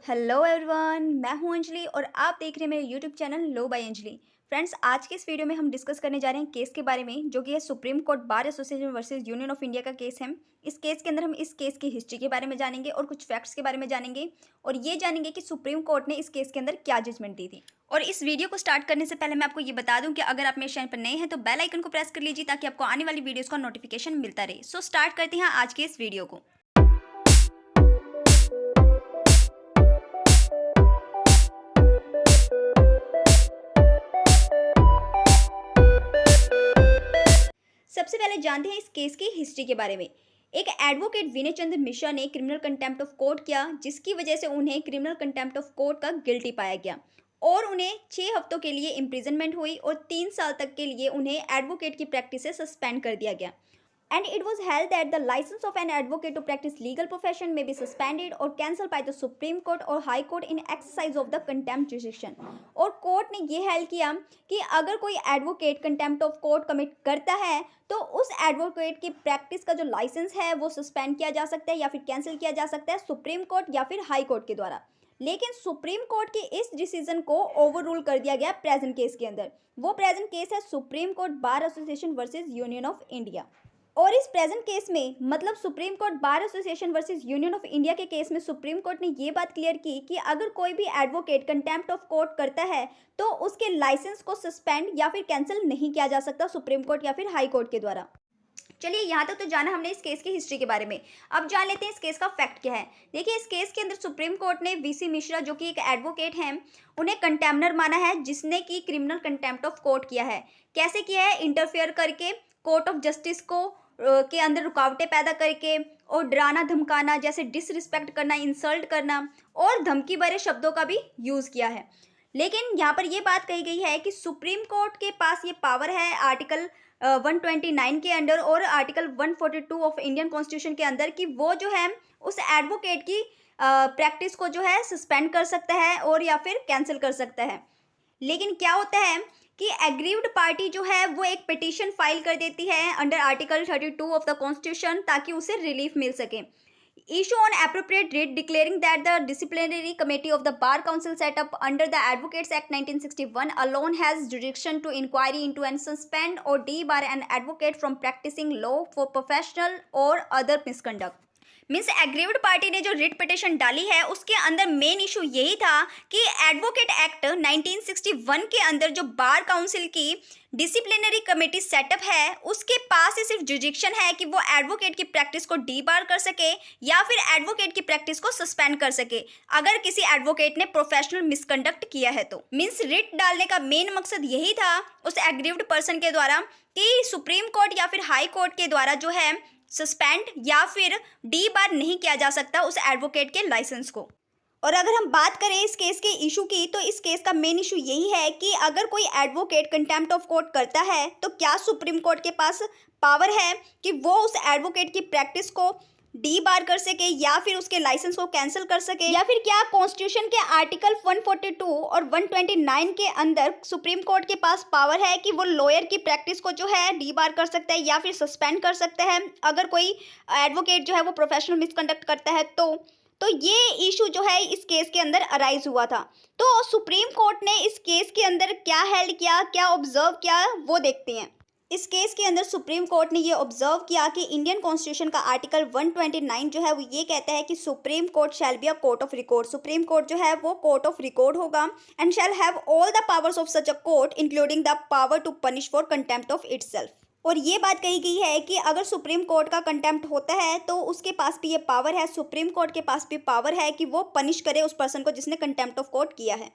Hello everyone, मैं हूं अंजलि और आप देख रहे हैं मेरे यूट्यूब चैनल लो बाय अंजलि। फ्रेंड्स, आज के इस वीडियो में हम डिस्कस करने जा रहे हैं केस के बारे में, जो कि है supreme court bar association versus union of India का केस है। इस केस के अंदर हम इस केस की हिस्ट्री के बारे में जानेंगे और कुछ फैक्ट्स के बारे में जानेंगे और ये जानेंगे कि सुप्रीम कोर्ट ने इस केस के अंदर क्या जजमेंट दी थी। और इस वीडियो को स्टार्ट करने से पहले मैं आपको ये बता दूं कि अगर आप मेरे चैनल पर नए हैं तो बेल आइकन को प्रेस कर लीजिए ताकि आपको आने वाली वीडियोज़ का नोटिफिकेशन मिलता रहे। सो स्टार्ट करते हैं आज के इस वीडियो को। सबसे पहले जानते हैं इस केस की हिस्ट्री के बारे में। एक एडवोकेट विनय चंद्र मिश्रा ने क्रिमिनल कंटेम्प्ट ऑफ कोर्ट किया, जिसकी वजह से उन्हें क्रिमिनल कंटेम्प्ट ऑफ कोर्ट का गिल्टी पाया गया और उन्हें 6 हफ्तों के लिए इम्प्रिजनमेंट हुई और 3 साल तक के लिए उन्हें एडवोकेट की प्रैक्टिस से सस्पेंड कर दिया गया। And it was held that the license of an advocate to practice legal profession may be suspended or cancelled by the Supreme Court or High Court in exercise of the contempt jurisdiction। और court ने ये held किया कि अगर कोई advocate contempt of court commit करता है तो उस एडवोकेट की प्रैक्टिस का जो लाइसेंस है वो सस्पेंड किया जा सकता है या फिर कैंसिल किया जा सकता है सुप्रीम कोर्ट या फिर हाई कोर्ट के द्वारा। लेकिन सुप्रीम कोर्ट के इस डिसीजन को ओवर रूल कर दिया गया प्रेजेंट केस के अंदर। वो प्रेजेंट केस है supreme court bar association versus union of India. और इस प्रेजेंट केस में मतलब supreme court bar association versus union of India के केस में सुप्रीम कोर्ट ने ये बात क्लियर की कि अगर कोई भी एडवोकेट कंटेम्प्ट ऑफ कोर्ट करता है तो उसके लाइसेंस को सस्पेंड या फिर कैंसिल नहीं किया जा सकता सुप्रीम कोर्ट या फिर हाई कोर्ट के द्वारा। चलिए, यहाँ तक तो जाना हमने इस केस की हिस्ट्री के बारे में। अब जान लेते हैं इस केस का फैक्ट क्या है। देखिए, इस केस के अंदर सुप्रीम कोर्ट ने वीसी मिश्रा, जो कि एक एडवोकेट हैं, उन्हें कंटेम्नर माना है जिसने कि क्रिमिनल कंटेम्प्ट ऑफ कोर्ट किया है। कैसे किया है? इंटरफेयर करके, कोर्ट ऑफ जस्टिस को के अंदर रुकावटें पैदा करके और डराना धमकाना, जैसे डिसरिस्पेक्ट करना, इंसल्ट करना और धमकी भरे शब्दों का भी यूज़ किया है। लेकिन यहाँ पर ये बात कही गई है कि सुप्रीम कोर्ट के पास ये पावर है आर्टिकल 129 के अंडर और आर्टिकल 142 ऑफ इंडियन कॉन्स्टिट्यूशन के अंदर कि वो जो है उस एडवोकेट की प्रैक्टिस को जो है सस्पेंड कर सकता है और या फिर कैंसिल कर सकता है। लेकिन क्या होता है कि एग्रीव्ड पार्टी जो है वो एक पिटीशन फाइल कर देती है under article 32 of the constitution ताकि उसे रिलीफ मिल सके। Issue on appropriate writ declaring that the disciplinary committee of the bar council set up under the advocates act 1961 alone has jurisdiction to inquiry into and suspend और debar an advocate from practising law for professional और other misconduct. Means aggrieved party ने जो writ petition डाली है उसके अंदर main issue यही था कि एडवोकेट एक्ट 1961 के अंदर जो बार काउंसिल की डिसिप्लिनरी कमेटी सेटअप है उसके पास ही सिर्फ जुरिडिक्शन है कि वो एडवोकेट की प्रैक्टिस को डीबार कर सके या फिर एडवोकेट की प्रैक्टिस को सस्पेंड कर सके अगर किसी एडवोकेट ने प्रोफेशनल मिसकंडक्ट किया है तो। मीन्स रिट डालने का मेन मकसद यही था उस एग्रीव्ड पर्सन के द्वारा कि सुप्रीम कोर्ट या फिर हाई कोर्ट के द्वारा जो है सस्पेंड या फिर डी बार नहीं किया जा सकता उस एडवोकेट के लाइसेंस को। और अगर हम बात करें इस केस के इशू की तो इस केस का मेन इशू यही है कि अगर कोई एडवोकेट कंटेम्प्ट ऑफ कोर्ट करता है तो क्या सुप्रीम कोर्ट के पास पावर है कि वो उस एडवोकेट की प्रैक्टिस को डी बार कर सके या फिर उसके लाइसेंस को कैंसिल कर सके, या फिर क्या कॉन्स्टिट्यूशन के आर्टिकल 142 और 129 के अंदर सुप्रीम कोर्ट के पास पावर है कि वो लॉयर की प्रैक्टिस को जो है डी बार कर सकता है या फिर सस्पेंड कर सकता है अगर कोई एडवोकेट जो है वो प्रोफेशनल मिसकंडक्ट करता है तो ये इशू जो है इस केस के अंदर अराइज हुआ था। तो सुप्रीम कोर्ट ने इस केस के अंदर क्या हेल्ड किया, क्या ऑब्जर्व किया, वो देखते हैं। इस केस के अंदर सुप्रीम कोर्ट ने ये ऑब्जर्व किया कि इंडियन कॉन्स्टिट्यूशन का आर्टिकल 129 जो है वो ये कहता है कि supreme court shall be a court of record. Supreme court जो है वो कोर्ट ऑफ रिकॉर्ड होगा and shall have all the powers of such a court including the power to punish for contempt of itself. और ये बात कही गई है कि अगर सुप्रीम कोर्ट का कंटेम्प्ट होता है तो उसके पास भी ये पावर है, सुप्रीम कोर्ट के पास भी पावर है कि वो पनिश करे उस पर्सन को जिसने कंटेम्प्ट ऑफ कोर्ट किया है।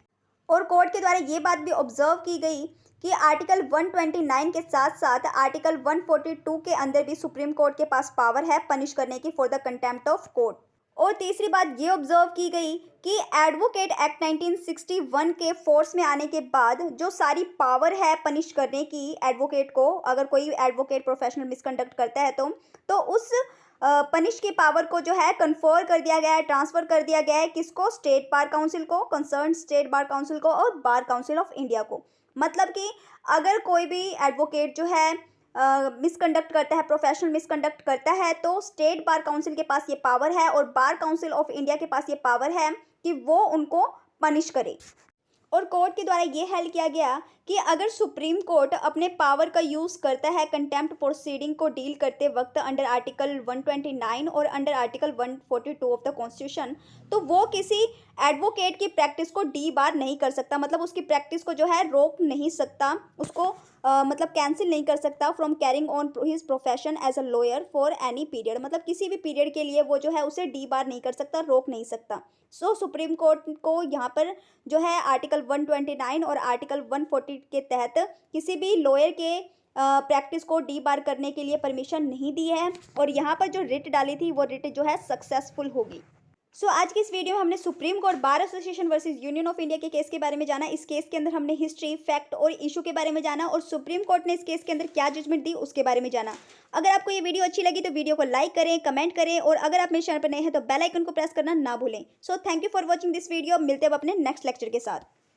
और कोर्ट के द्वारा ये बात भी ऑब्जर्व की गई कि आर्टिकल 129 के साथ साथ आर्टिकल 142 के अंदर भी सुप्रीम कोर्ट के पास पावर है पनिश करने की for the contempt of court. और तीसरी बात ये ऑब्जर्व की गई कि एडवोकेट एक्ट 1961 के फोर्स में आने के बाद जो सारी पावर है पनिश करने की एडवोकेट को, अगर कोई एडवोकेट प्रोफेशनल मिसकंडक्ट करता है तो उस पनिश की पावर को जो है कन्फर कर दिया गया है, ट्रांसफ़र कर दिया गया है किसको? स्टेट बार काउंसिल को, कंसर्न स्टेट बार काउंसिल को और बार काउंसिल ऑफ इंडिया को। मतलब कि अगर कोई भी एडवोकेट जो है मिसकंडक्ट करता है, प्रोफेशनल मिसकंडक्ट करता है, तो स्टेट बार काउंसिल के पास ये पावर है और बार काउंसिल ऑफ इंडिया के पास ये पावर है कि वो उनको पनिश करे। और कोर्ट के द्वारा ये हेल्ड किया गया कि अगर सुप्रीम कोर्ट अपने पावर का यूज़ करता है कंटेम्प्ट प्रोसीडिंग को डील करते वक्त अंडर आर्टिकल 129 और under article 142 of the constitution, तो वो किसी एडवोकेट की प्रैक्टिस को डी बार नहीं कर सकता, मतलब उसकी प्रैक्टिस को जो है रोक नहीं सकता, उसको मतलब कैंसिल नहीं कर सकता from carrying on his profession as a lawyer for any period, मतलब किसी भी पीरियड के लिए वो जो है उसे डी बार नहीं कर सकता, रोक नहीं सकता। सो सुप्रीम कोर्ट को यहाँ पर जो है आर्टिकल 129 और आर्टिकल 140 के तहत किसी भी लॉयर के प्रैक्टिस को डी बार करने के लिए परमिशन नहीं दी है, और यहाँ पर जो रिट डाली थी वो रिट जो है सक्सेसफुल होगी। सो आज की इस वीडियो में हमने supreme court bar association versus union of India के केस के बारे में जाना। इस केस के अंदर हमने हिस्ट्री, फैक्ट और इशू के बारे में जाना, और सुप्रीम कोर्ट ने इस केस के अंदर क्या जजमेंट दी उसके बारे में जाना। अगर आपको ये वीडियो अच्छी लगी तो वीडियो को लाइक करें, कमेंट करें, और अगर आप मेरे चैनल पर नए हैं तो बेल आइकन को प्रेस करना ना भूलें। So thank you for watching this video. मिलते हैं अब अपने नेक्स्ट लेक्चर के साथ।